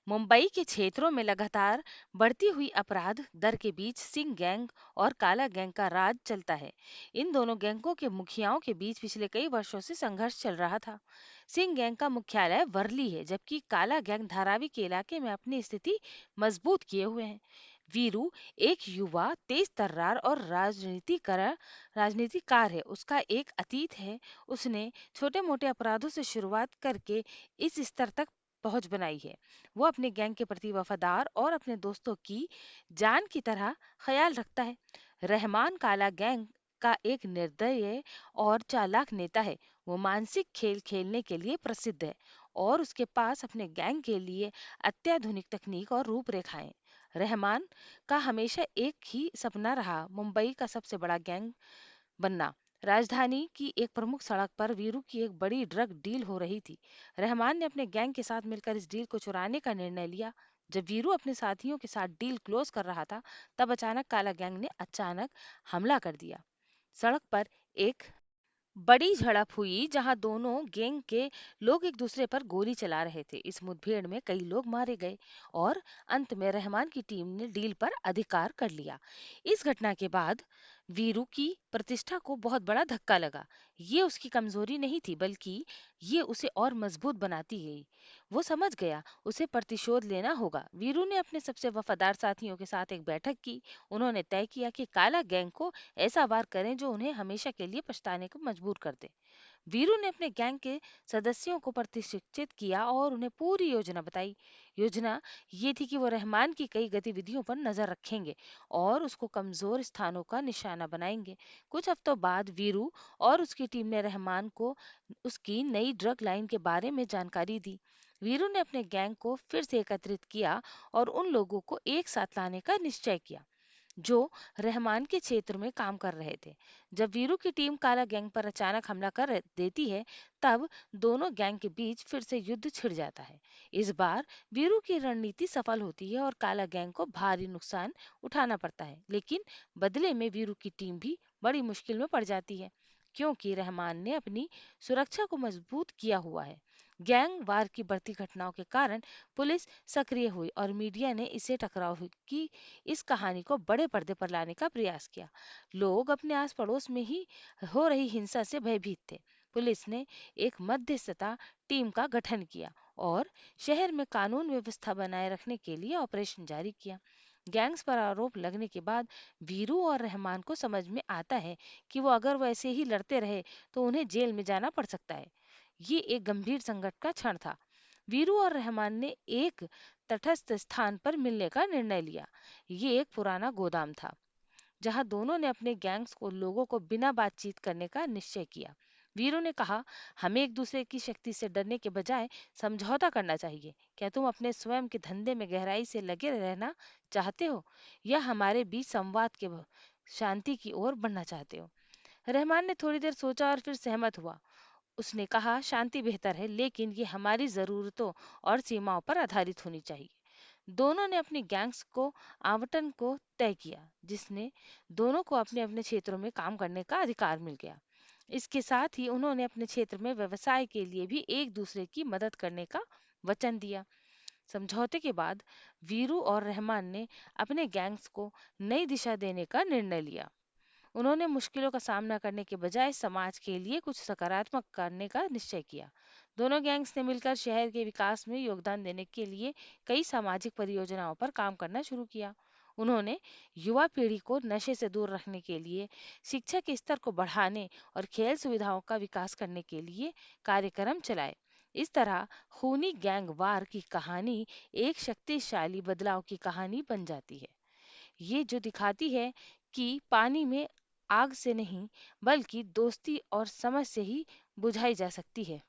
मुंबई के क्षेत्रों में लगातार बढ़ती हुई अपराध दर के बीच सिंह गैंग और काला गैंग का राज चलता है। इन दोनों गैंगों के मुखियाओं के बीच पिछले कई वर्षों से संघर्ष चल रहा था। सिंह गैंग का मुख्यालय वर्ली है, जबकि काला गैंग धारावी के इलाके में अपनी स्थिति मजबूत किए हुए है। वीरू एक युवा, तेज तर्रार और राजनीतिकार है। उसका एक अतीत है। उसने छोटे मोटे अपराधों से शुरुआत करके इस स्तर तक पहुंच बनाई है। वो अपने गैंग के प्रति वफादार और अपने दोस्तों की जान की तरह ख्याल रखता है। रहमान काला गैंग का एक निर्दयी और चालाक नेता है। वो मानसिक खेल खेलने के लिए प्रसिद्ध है और उसके पास अपने गैंग के लिए अत्याधुनिक तकनीक और रूपरेखाएं। रहमान का हमेशा एक ही सपना रहा, मुंबई का सबसे बड़ा गैंग बनना। राजधानी की एक प्रमुख सड़क पर वीरू की एक बड़ी ड्रग डील हो रही थी। रहमान ने अपने गैंग के साथ मिलकर इस डील को चुराने का निर्णय लिया। जब वीरू अपने साथियों के साथ डील क्लोज कर रहा था, तब अचानक काला गैंग ने अचानक हमला कर दिया। सड़क पर एक बड़ी झड़प हुई जहां दोनों गैंग के लोग एक दूसरे पर गोली चला रहे थे। इस मुठभेड़ में कई लोग मारे गए और अंत में रहमान की टीम ने डील पर अधिकार कर लिया। इस घटना के बाद वीरू की प्रतिष्ठा को बहुत बड़ा धक्का लगा। ये उसकी कमजोरी नहीं थी, बल्कि ये उसे और मजबूत बनाती गई। वो समझ गया उसे प्रतिशोध लेना होगा। वीरू ने अपने सबसे वफादार साथियों के साथ एक बैठक की। उन्होंने तय किया कि काला गैंग को ऐसा वार करें जो उन्हें हमेशा के लिए पछताने को मजबूर कर दे। वीरू ने अपने गैंग के सदस्यों को प्रशिक्षित किया और उन्हें पूरी योजना बताई। योजना ये थी कि वो रहमान की कई गतिविधियों पर नजर रखेंगे और उसको कमजोर स्थानों का निशाना बनाएंगे। कुछ हफ्तों बाद वीरू और उसकी टीम ने रहमान को उसकी नई ड्रग लाइन के बारे में जानकारी दी। वीरू ने अपने गैंग को फिर से एकत्रित किया और उन लोगों को एक साथ लाने का निश्चय किया जो रहमान के क्षेत्र में काम कर रहे थे। जब वीरू की टीम काला गैंग पर अचानक हमला कर देती है, तब दोनों गैंग के बीच फिर से युद्ध छिड़ जाता है। इस बार वीरू की रणनीति सफल होती है और काला गैंग को भारी नुकसान उठाना पड़ता है, लेकिन बदले में वीरू की टीम भी बड़ी मुश्किल में पड़ जाती है, क्योंकि रहमान ने अपनी सुरक्षा को मजबूत किया हुआ है। गैंग वार की बढ़ती घटनाओं के कारण पुलिस सक्रिय हुई और मीडिया ने इसे टकराव की इस कहानी को बड़े पर्दे पर लाने का प्रयास किया। लोग अपने आस पड़ोस में ही हो रही हिंसा से भयभीत थे। पुलिस ने एक मध्यस्थता टीम का गठन किया और शहर में कानून व्यवस्था बनाए रखने के लिए ऑपरेशन जारी किया। गैंग्स पर आरोप लगने के बाद वीरू और रहमान को समझ में आता है कि वो ऐसे ही लड़ते रहे तो उन्हें जेल में जाना पड़ सकता है। ये एक गंभीर संकट का क्षण था। वीरू और रहमान ने एक तटस्थ स्थान पर मिलने का निर्णय लिया। ये एक पुराना गोदाम था जहां दोनों ने अपने गैंग्स को लोगों को बिना बातचीत करने का निश्चय किया। वीरू ने कहा, हमें एक दूसरे की शक्ति से डरने के बजाय समझौता करना चाहिए। क्या तुम अपने स्वयं के धंधे में गहराई से लगे रहना चाहते हो या हमारे बीच संवाद के शांति की ओर बढ़ना चाहते हो? रहमान ने थोड़ी देर सोचा और फिर सहमत हुआ। उसने कहा, शांति बेहतर है, लेकिन ये हमारी जरूरतों और सीमाओं पर आधारित होनी चाहिए। दोनों ने अपनी गैंग्स को आवंटन को तय किया, जिसने दोनों को अपने अपने क्षेत्रों में काम करने का अधिकार मिल गया। इसके साथ ही उन्होंने अपने क्षेत्र में व्यवसाय के लिए भी एक दूसरे की मदद करने का वचन दिया। समझौते के बाद वीरू और रहमान ने अपने गैंग्स को नई दिशा देने का निर्णय लिया। उन्होंने मुश्किलों का सामना करने के बजाय समाज के लिए कुछ सकारात्मक करने का निश्चय किया। दोनों गैंग्स ने मिलकर शहर के विकास में योगदान देने के लिए कई सामाजिक परियोजनाओं पर काम करना शुरू किया। उन्होंने युवा पीढ़ी को नशे से दूर रखने के लिए, शिक्षा के स्तर को बढ़ाने और खेल सुविधाओं का विकास करने के लिए कार्यक्रम चलाए। इस तरह खूनी गैंग वार की कहानी एक शक्तिशाली बदलाव की कहानी बन जाती है। ये जो दिखाती है कि पानी में आग से नहीं, बल्कि दोस्ती और समझ से ही बुझाई जा सकती है।